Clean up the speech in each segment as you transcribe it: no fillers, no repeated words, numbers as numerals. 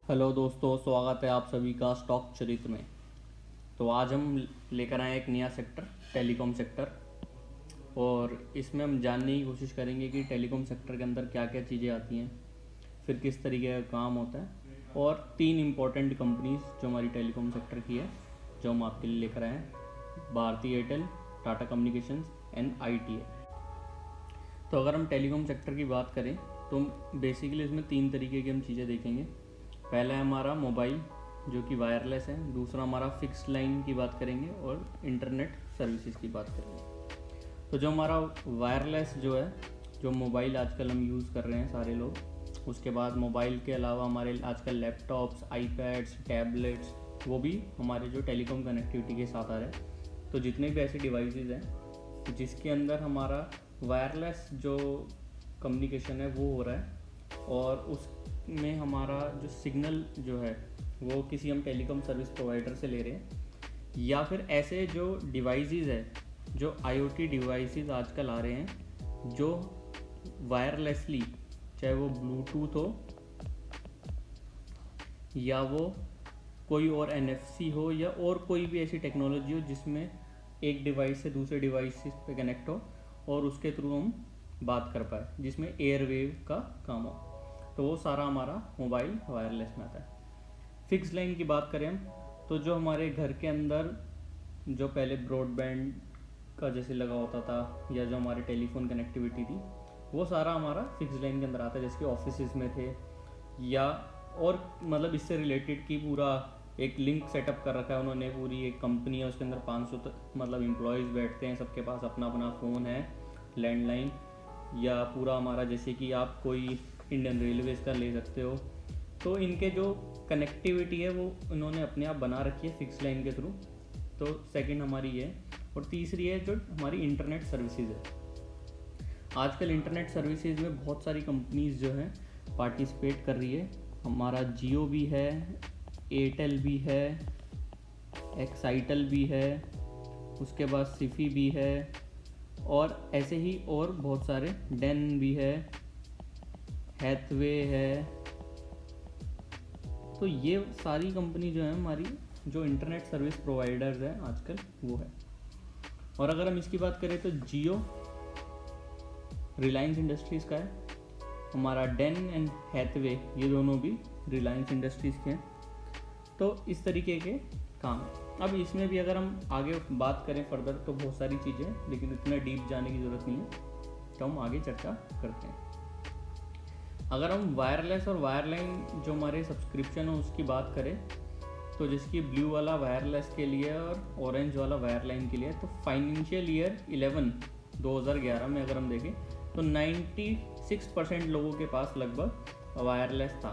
Hello दोस्तों, स्वागत है आप सभी का स्टॉक चरित्र में। तो आज हम लेकर आए एक नया सेक्टर, टेलीकॉम सेक्टर। और इसमें हम जानने की कोशिश करेंगे कि टेलीकॉम सेक्टर के अंदर क्या क्या चीज़ें आती हैं, फिर किस तरीके का काम होता है, और 3 इम्पॉर्टेंट कंपनीज जो हमारी टेलीकॉम सेक्टर की है जो हम आपके लिए लेकर आए हैं: Bharti Airtel, Tata communications and ITA। तो अगर हम टेलीकॉम सेक्टर की बात करें तो बेसिकली इसमें 3 तरीके की हम चीज़ें देखेंगे। पहला है हमारा मोबाइल जो कि वायरलेस है, दूसरा हमारा फिक्स्ड लाइन की बात करेंगे, और इंटरनेट सर्विसेज की बात करेंगे। तो जो हमारा वायरलेस जो है, जो मोबाइल आजकल हम यूज़ कर रहे हैं सारे लोग, उसके बाद मोबाइल के अलावा हमारे आजकल लैपटॉप्स, आईपैड्स, टैबलेट्स, वो भी हमारे जो टेलीकॉम कनेक्टिविटी के साथ आ रहे हैं। तो जितने भी ऐसे डिवाइसेस हैं जिसके अंदर हमारा वायरलेस जो कम्युनिकेशन है वो हो रहा है, और उसमें हमारा जो सिग्नल जो है वो किसी हम टेलीकॉम सर्विस प्रोवाइडर से ले रहे हैं, या फिर ऐसे जो डिवाइसेस है, जो IoT डिवाइसेस आजकल आ रहे हैं जो वायरलेसली, चाहे वो ब्लूटूथ हो या वो कोई और NFC हो या और कोई भी ऐसी टेक्नोलॉजी हो जिसमें एक डिवाइस से दूसरे डिवाइस पे कनेक्ट हो और उसके थ्रू हम बात कर पाए, जिसमें एयरवेव का काम हो, तो वो सारा हमारा मोबाइल वायरलेस में आता है। फिक्स लाइन की बात करें हम, तो जो हमारे घर के अंदर जो पहले ब्रॉडबैंड का जैसे लगा होता था, या जो हमारे टेलीफोन कनेक्टिविटी थी, वो सारा हमारा फिक्स लाइन के अंदर आता है, जैसे कि ऑफिस में थे, या और मतलब इससे रिलेटेड की पूरा एक लिंक सेटअप कर रखा है उन्होंने, पूरी एक कंपनी है, उसके अंदर 500 मतलब एम्प्लॉयज़ बैठते हैं, सबके पास अपना अपना फ़ोन है, लैंडलाइन, या पूरा हमारा जैसे कि आप कोई इंडियन रेलवेज़ का ले सकते हो। तो इनके जो कनेक्टिविटी है वो उन्होंने अपने आप बना रखी है फिक्स लाइन के थ्रू। तो सेकंड हमारी ये है, और तीसरी है जो हमारी इंटरनेट सर्विसेज है। आजकल इंटरनेट सर्विसेज में बहुत सारी कंपनीज जो हैं पार्टिसिपेट कर रही है। हमारा जियो भी है, एयरटेल भी है, एक्साइटल भी है, उसके बाद सिफी भी है, और ऐसे ही और बहुत सारे, डेन भी है, हैथवे है। तो ये सारी कंपनी जो है हमारी जो इंटरनेट सर्विस प्रोवाइडर्स हैं आजकल वो है। और अगर हम इसकी बात करें तो जियो रिलायंस इंडस्ट्रीज़ का है, हमारा डेन एंड हैथवे ये दोनों भी रिलायंस इंडस्ट्रीज़ के हैं। तो इस तरीके के काम है। अब इसमें भी अगर हम आगे बात करें फर्दर तो बहुत सारी चीज़ें हैं, लेकिन इतना डीप जाने की ज़रूरत नहीं है, तो हम आगे चर्चा करते हैं। अगर हम वायरलेस और वायरलाइन जो हमारे सब्सक्रिप्शन है उसकी बात करें, तो जिसकी ब्लू वाला वायरलेस के लिए और ऑरेंज वाला वायरलाइन के लिए, तो फाइनेंशियल ईयर 2011 में अगर हम देखें तो 96% लोगों के पास लगभग वायरलेस था,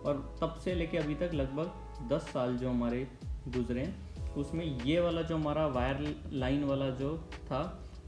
और तब से लेके अभी तक लगभग 10 साल जो हमारे गुजरे हैं उसमें ये वाला जो हमारा वायर लाइन वाला जो था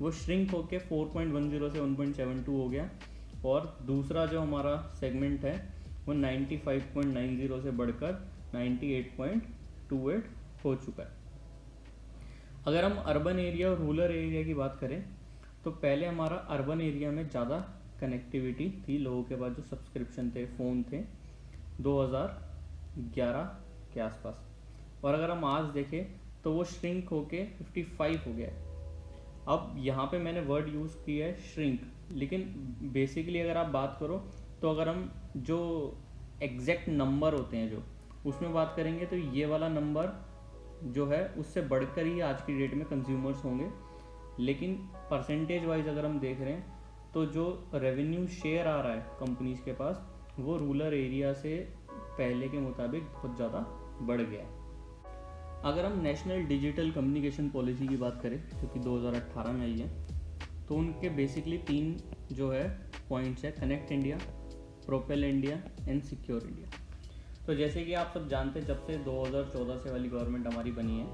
वो श्रिंक होके 4.10 से 1.72 हो गया, और दूसरा जो हमारा सेगमेंट है वो 95.90 से बढ़कर 98.28 हो चुका है। अगर हम अर्बन एरिया और रूरल एरिया की बात करें तो पहले हमारा अर्बन एरिया में ज़्यादा कनेक्टिविटी थी, लोगों के पास जो सब्सक्रिप्शन थे, फ़ोन थे 2011 के आसपास, और अगर हम आज देखें तो वो श्रिंक होके 55 हो गया है। अब यहाँ पे मैंने वर्ड यूज़ किया है श्रिंक, लेकिन बेसिकली अगर आप बात करो तो अगर हम जो एग्जैक्ट नंबर होते हैं जो उसमें बात करेंगे तो ये वाला नंबर जो है उससे बढ़कर ही आज की डेट में कंज्यूमर्स होंगे। लेकिन परसेंटेज वाइज अगर हम देख रहे हैं तो जो रेवेन्यू शेयर आ रहा है कंपनीज के पास वो रूरल एरिया से पहले के मुताबिक बहुत ज़्यादा बढ़ गया है। अगर हम नेशनल डिजिटल कम्युनिकेशन पॉलिसी की बात करें जो कि 2018 में आई है, तो उनके बेसिकली 3 जो है पॉइंट्स है: connect India, propel India and secure India. तो जैसे कि आप सब जानते हैं, जब से 2014 से वाली गवर्नमेंट हमारी बनी है,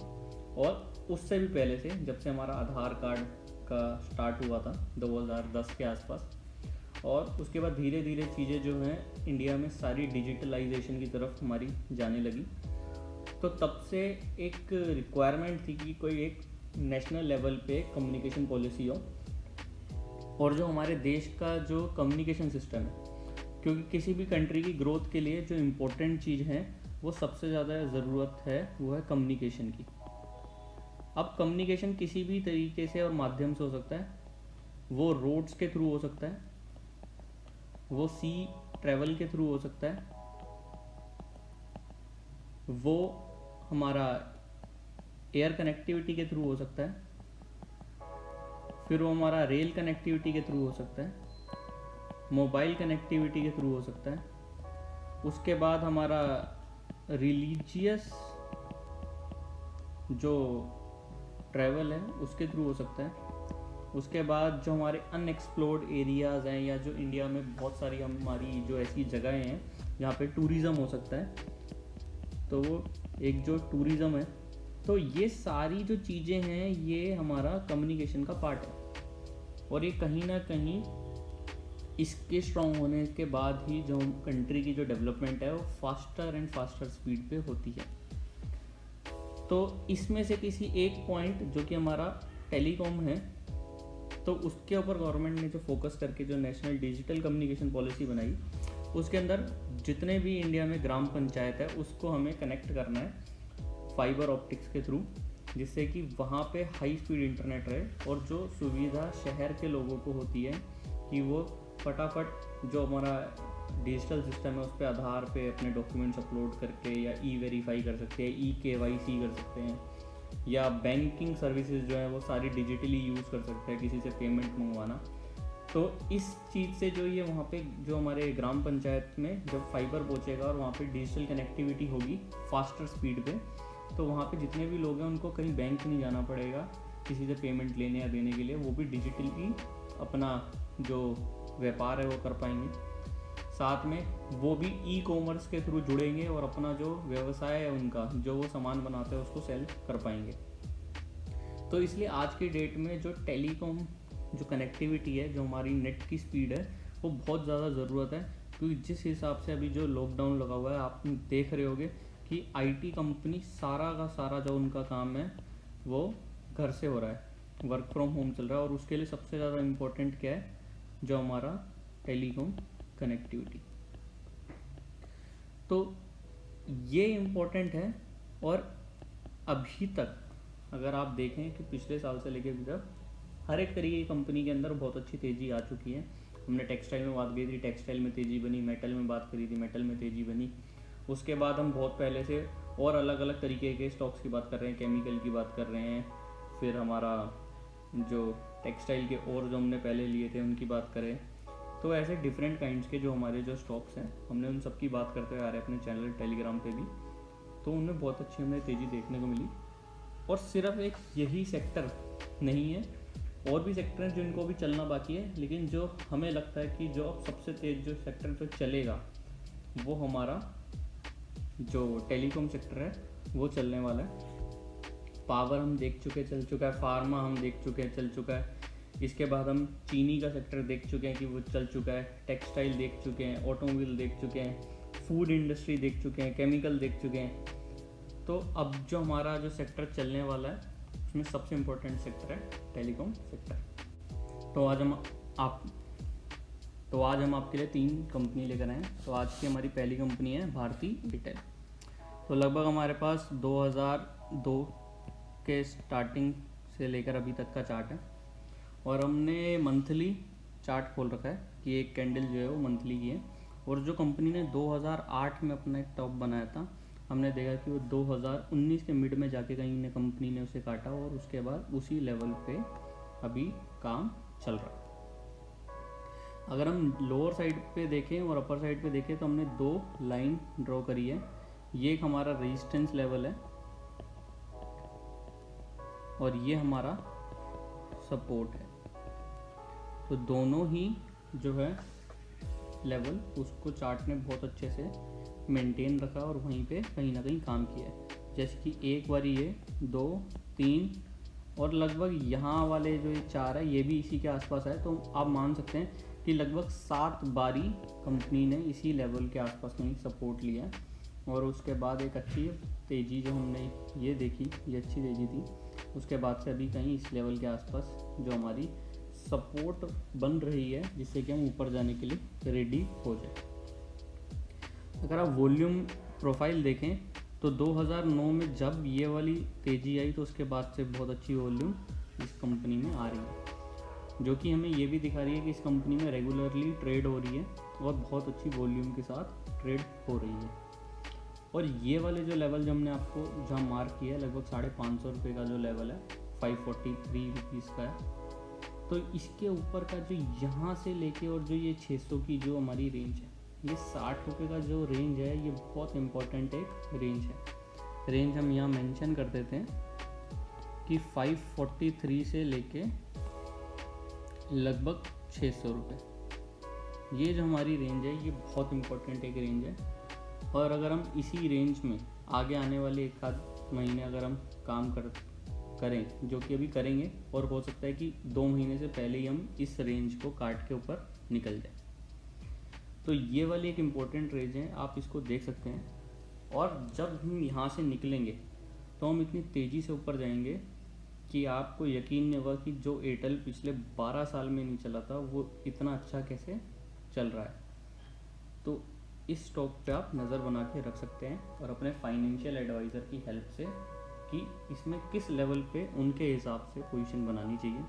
और उससे भी पहले से जब से हमारा आधार कार्ड का स्टार्ट हुआ था 2010 के आसपास, और उसके बाद धीरे धीरे चीज़ें जो हैं इंडिया में सारी डिजिटलाइजेशन की तरफ हमारी जाने लगी। तो तब से एक रिक्वायरमेंट थी कि कोई एक नेशनल लेवल पे कम्युनिकेशन पॉलिसी हो, और जो हमारे देश का जो कम्युनिकेशन सिस्टम है क्योंकि किसी भी कंट्री की ग्रोथ के लिए जो इम्पोर्टेंट चीज़ है वो सबसे ज़्यादा ज़रूरत है वो है कम्युनिकेशन की। अब कम्युनिकेशन किसी भी तरीके से और माध्यम से हो सकता है, वो रोड्स के थ्रू हो सकता है, वो सी ट्रैवल के थ्रू हो सकता है, वो हमारा एयर कनेक्टिविटी के थ्रू हो सकता है, फिर वो हमारा रेल कनेक्टिविटी के थ्रू हो सकता है, मोबाइल कनेक्टिविटी के थ्रू हो सकता है, उसके बाद हमारा रिलीजियस जो ट्रैवल है उसके थ्रू हो सकता है, उसके बाद जो हमारे अनएक्सप्लोर्ड एरियाज़ हैं या जो इंडिया में बहुत सारी हमारी जो ऐसी जगहें हैं जहाँ पे टूरिज़्म हो सकता है, तो वो एक जो टूरिज़्म है, तो ये सारी जो चीज़ें हैं ये हमारा कम्युनिकेशन का पार्ट है। और ये कहीं ना कहीं इसके स्ट्रॉन्ग होने के बाद ही जो कंट्री की जो डेवलपमेंट है वो फास्टर एंड फास्टर स्पीड पे होती है। तो इसमें से किसी एक पॉइंट जो कि हमारा टेलीकॉम है, तो उसके ऊपर गवर्नमेंट ने जो फोकस करके जो नेशनल डिजिटल कम्युनिकेशन पॉलिसी बनाई, उसके अंदर जितने भी इंडिया में ग्राम पंचायत है उसको हमें कनेक्ट करना है फाइबर ऑप्टिक्स के थ्रू, जिससे कि वहाँ पे हाई स्पीड इंटरनेट रहे और जो सुविधा शहर के लोगों को होती है कि वो फटाफट जो हमारा डिजिटल सिस्टम है उस पर आधार पे अपने डॉक्यूमेंट्स अपलोड करके या ई वेरीफाई कर सकते हैं, ई KYC कर सकते हैं, या बैंकिंग सर्विसेज जो है वो सारी डिजिटली यूज़ कर सकते हैं, किसी से पेमेंट मंगवाना। तो इस चीज़ से जो ये वहाँ पे जो हमारे ग्राम पंचायत में जब फाइबर पहुँचेगा और वहाँ पे डिजिटल कनेक्टिविटी होगी फास्टर स्पीड पे, तो वहाँ पे जितने भी लोग हैं उनको कहीं बैंक नहीं जाना पड़ेगा किसी से पेमेंट लेने या देने के लिए, वो भी डिजिटली अपना जो व्यापार है वो कर पाएंगे। साथ में वो भी ई-कॉमर्स के थ्रू जुड़ेंगे और अपना जो व्यवसाय है उनका जो वो सामान बनाते हैं उसको सेल कर पाएंगे। तो इसलिए आज की डेट में जो टेलीकॉम जो कनेक्टिविटी है, जो हमारी नेट की स्पीड है, वो बहुत ज़्यादा ज़रूरत है। क्योंकि जिस हिसाब से अभी जो लॉकडाउन लगा हुआ है, आप देख रहे होगे कि IT कंपनी सारा का सारा जो उनका काम है वो घर से हो रहा है, वर्क फ्रॉम होम चल रहा है, और उसके लिए सबसे ज़्यादा इम्पोर्टेंट क्या है, जो हमारा टेलीकॉम कनेक्टिविटी। तो ये इम्पोर्टेंट है। और अभी तक अगर आप देखें कि पिछले साल से लेकर अभी तक हर एक तरीके की कंपनी के अंदर बहुत अच्छी तेज़ी आ चुकी है। हमने टेक्सटाइल में बात की थी, टेक्सटाइल में तेज़ी बनी, मेटल में बात करी थी, मेटल में तेज़ी बनी। उसके बाद हम बहुत पहले से और अलग अलग तरीके के स्टॉक्स की बात कर रहे हैं, केमिकल की बात कर रहे हैं, फिर हमारा जो टेक्सटाइल के और जो हमने पहले लिए थे उनकी बात करें, तो ऐसे डिफरेंट काइंड्स के जो हमारे जो स्टॉक्स हैं हमने उन सब की बात करते हुए आ रहे हैं अपने चैनल टेलीग्राम पे भी। तो उनमें बहुत अच्छी हमें तेज़ी देखने को मिली। और सिर्फ एक यही सेक्टर नहीं है, और भी सेक्टर हैं जिनको भी चलना बाकी है, लेकिन जो हमें लगता है कि जो अब सबसे तेज़ जो सेक्टर जो चलेगा वो हमारा जो टेलीकॉम सेक्टर है वो चलने वाला है। पावर हम देख चुके चल चुका है, फार्मा हम देख चुके हैं चल चुका है, इसके बाद हम चीनी का सेक्टर देख चुके हैं कि वो चल चुका है, टेक्सटाइल देख चुके हैं, ऑटोमोबाइल देख चुके हैं, फूड इंडस्ट्री देख चुके हैं, केमिकल देख चुके हैं। तो अब जो हमारा जो सेक्टर चलने वाला है उसमें सबसे इम्पोर्टेंट सेक्टर है टेलीकॉम सेक्टर। तो आज हम आपके लिए 3 कंपनी लेकर आए हैं। तो आज की हमारी पहली कंपनी है भारती एयरटेल। तो लगभग हमारे पास 2002 के स्टार्टिंग से लेकर अभी तक का चार्ट है, और हमने मंथली चार्ट खोल रखा है कि एक कैंडल जो है वो मंथली की है। और जो कंपनी ने 2008 में अपना एक टॉप बनाया था, हमने देखा कि वो 2019 के मिड में जाके कहीं ने कंपनी ने उसे काटा, और उसके बाद उसी लेवल पे अभी काम चल रहा है। अगर हम लोअर साइड पे देखें और अपर साइड पे देखें तो हमने 2 लाइन ड्रॉ करी है। ये एक हमारा रेजिस्टेंस लेवल है और ये हमारा सपोर्ट है। तो दोनों ही जो है लेवल उसको चार्ट ने बहुत अच्छे से मेंटेन रखा और वहीं पे कहीं ना कहीं काम किया है। जैसे कि एक बारी ये 2, 3 और लगभग यहाँ वाले जो ये 4 है ये भी इसी के आसपास है। तो आप मान सकते हैं कि लगभग 7 बारी कंपनी ने इसी लेवल के आसपास में सपोर्ट लिया, और उसके बाद एक अच्छी तेज़ी जो हमने ये देखी, ये अच्छी तेज़ी थी। उसके बाद से अभी कहीं इस लेवल के आसपास जो हमारी सपोर्ट बन रही है, जिससे कि हम ऊपर जाने के लिए रेडी हो जाए। अगर आप वॉल्यूम प्रोफाइल देखें तो 2009 में जब ये वाली तेज़ी आई तो उसके बाद से बहुत अच्छी वॉल्यूम इस कंपनी में आ रही है, जो कि हमें ये भी दिखा रही है कि इस कंपनी में रेगुलरली ट्रेड हो रही है और बहुत अच्छी वॉल्यूम के साथ ट्रेड हो रही है। और ये वाले जो लेवल जो हमने आपको जहाँ मार्क किया है लगभग 550 रुपये का जो लेवल है 543 रुपीज़ का है, तो इसके ऊपर का जो यहाँ से लेके और जो ये 600 की जो हमारी रेंज है, ये 60 रुपये का जो रेंज है ये बहुत इम्पोर्टेंट एक रेंज है। रेंज हम यहाँ मेंशन कर देते हैं कि 543 से लेके लगभग 600 रुपये, ये जो हमारी रेंज है ये बहुत इम्पोर्टेंट एक रेंज है। और अगर हम इसी रेंज में आगे आने वाले एक आध महीने अगर हम काम करें, जो कि अभी करेंगे, और हो सकता है कि 2 महीने से पहले ही हम इस रेंज को काट के ऊपर निकल जाए, तो ये वाली एक इम्पोर्टेंट रेंज है, आप इसको देख सकते हैं। और जब हम यहाँ से निकलेंगे तो हम इतनी तेज़ी से ऊपर जाएंगे कि आपको यकीन नहीं होगा कि जो एयरटेल पिछले 12 साल में नहीं चला था वो इतना अच्छा कैसे चल रहा है। तो इस स्टॉक पे आप नज़र बना के रख सकते हैं और अपने फाइनेंशियल एडवाइज़र की हेल्प से कि इसमें किस लेवल पे उनके हिसाब से पोजीशन बनानी चाहिए,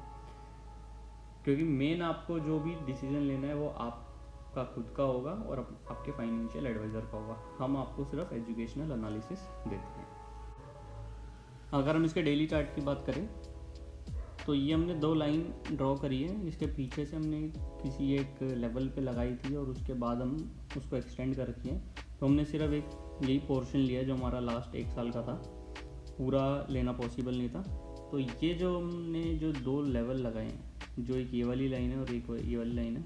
क्योंकि मेन आपको जो भी डिसीजन लेना है वो आपका खुद का होगा और आपके फाइनेंशियल एडवाइज़र का होगा। हम आपको सिर्फ एजुकेशनल एनालिसिस देते हैं। अगर हम इसके डेली चार्ट की बात करें तो ये हमने 2 लाइन ड्रॉ करी है, इसके पीछे से हमने किसी एक लेवल पे लगाई थी और उसके बाद हम उसको एक्सटेंड कर रखी है। तो हमने सिर्फ एक यही पोर्शन लिया जो हमारा लास्ट 1 साल का था, पूरा लेना पॉसिबल नहीं था। तो ये जो हमने जो 2 लेवल लगाए हैं, जो एक ये वाली लाइन है और एक ये वाली लाइन है,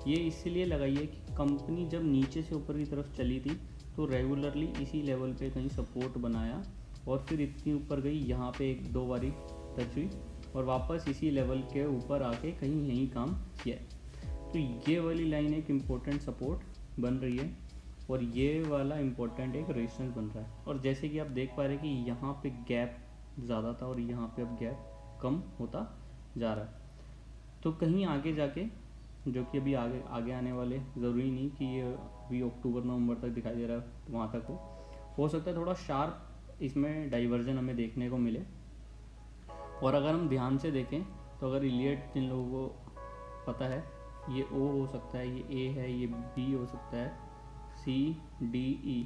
ये इसलिए लगाई है कि कंपनी जब नीचे से ऊपर की तरफ चली थी तो रेगुलरली इसी लेवल पे कहीं सपोर्ट बनाया और फिर इतनी ऊपर गई, यहाँ पे 1-2 बारी टच हुई और वापस इसी लेवल के ऊपर आके कहीं यहीं काम किया है। तो ये वाली लाइन एक इम्पोर्टेंट सपोर्ट बन रही है और ये वाला इम्पोर्टेंट एक रेजिस्टेंस बन रहा है। और जैसे कि आप देख पा रहे हैं कि यहाँ पे गैप ज़्यादा था और यहाँ पे अब गैप कम होता जा रहा है। तो कहीं आगे जाके, जो कि अभी आगे आने वाले, ज़रूरी नहीं कि ये अभी अक्टूबर-नवंबर तक दिखाई दे रहा है तो वहाँ तक हो सकता है थोड़ा शार्प इसमें डाइवर्जन हमें देखने को मिले। और अगर हम ध्यान से देखें तो अगर इलियट जिन लोगों को पता है, ये ओ हो सकता है, ये ए है, ये बी हो सकता है, सी डी ई।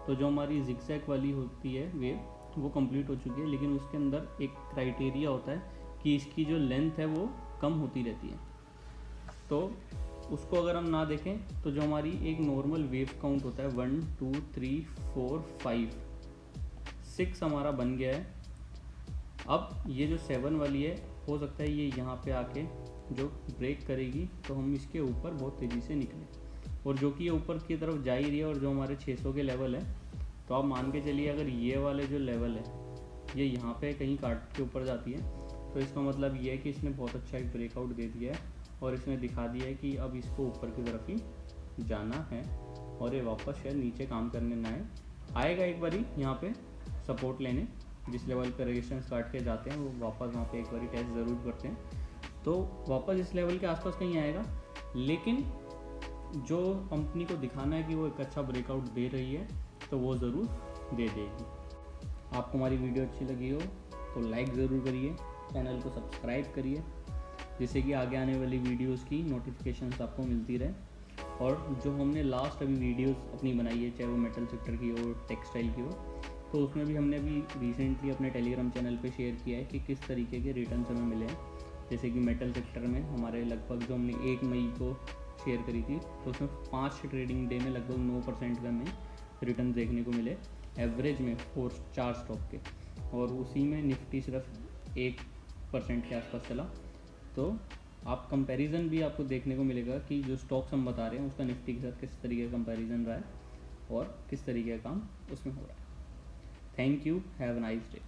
तो जो हमारी जिगजैग वाली होती है वेव वो कंप्लीट हो चुकी है, लेकिन उसके अंदर एक क्राइटेरिया होता है कि इसकी जो लेंथ है वो कम होती रहती है। तो उसको अगर हम ना देखें तो जो हमारी एक नॉर्मल वेव काउंट होता है 1 2 3 4 5 6 हमारा बन गया है। अब ये जो 7 वाली है हो सकता है ये यहाँ पे आके जो ब्रेक करेगी तो हम इसके ऊपर बहुत तेज़ी से निकलें, और जो कि ये ऊपर की तरफ जा ही रही है और जो हमारे 600 के लेवल है, तो आप मान के चलिए अगर ये वाले जो लेवल है ये यहाँ पे कहीं काट के ऊपर जाती है तो इसका मतलब ये है कि इसने बहुत अच्छा एक ब्रेकआउट दे दिया है और इसने दिखा दिया है कि अब इसको ऊपर की तरफ ही जाना है और ये वापस शायद नीचे काम करने ना आएगा एक बारी यहाँ पे सपोर्ट लेने, जिस लेवल पर रेजिस्टेंस काट के जाते हैं वो वापस वहाँ पे एक बारी टेस्ट ज़रूर करते हैं, तो वापस इस लेवल के आसपास कहीं आएगा। लेकिन जो कंपनी को दिखाना है कि वो एक अच्छा ब्रेकआउट दे रही है तो वो ज़रूर दे देगी। आपको हमारी वीडियो अच्छी लगी हो तो लाइक ज़रूर करिए, चैनल को सब्सक्राइब करिए, जिससे कि आगे आने वाली वीडियोस की नोटिफिकेशंस आपको मिलती रहे। और जो हमने लास्ट अभी वीडियोस अपनी बनाई है, चाहे वो मेटल सेक्टर की हो, टेक्सटाइल की हो, तो उसमें भी हमने अभी रिसेंटली अपने टेलीग्राम चैनल पे शेयर किया है कि किस तरीके के रिटर्न्स हमें मिले हैं। जैसे कि मेटल सेक्टर में हमारे लगभग जो हमने 1 मई को शेयर करी थी तो उसमें 5 ट्रेडिंग डे में लगभग 9% का हमें रिटर्न देखने को मिले एवरेज में 4 स्टॉक के, और उसी में निफ्टी सिर्फ 1% के आसपास चला। तो आप कंपैरिजन भी आपको देखने को मिलेगा कि जो स्टॉक्स हम बता रहे हैं उसका निफ्टी के साथ किस तरीके का कंपैरिजन रहा है और किस तरीके का काम उसमें हो रहा है। Thank you, have a nice day.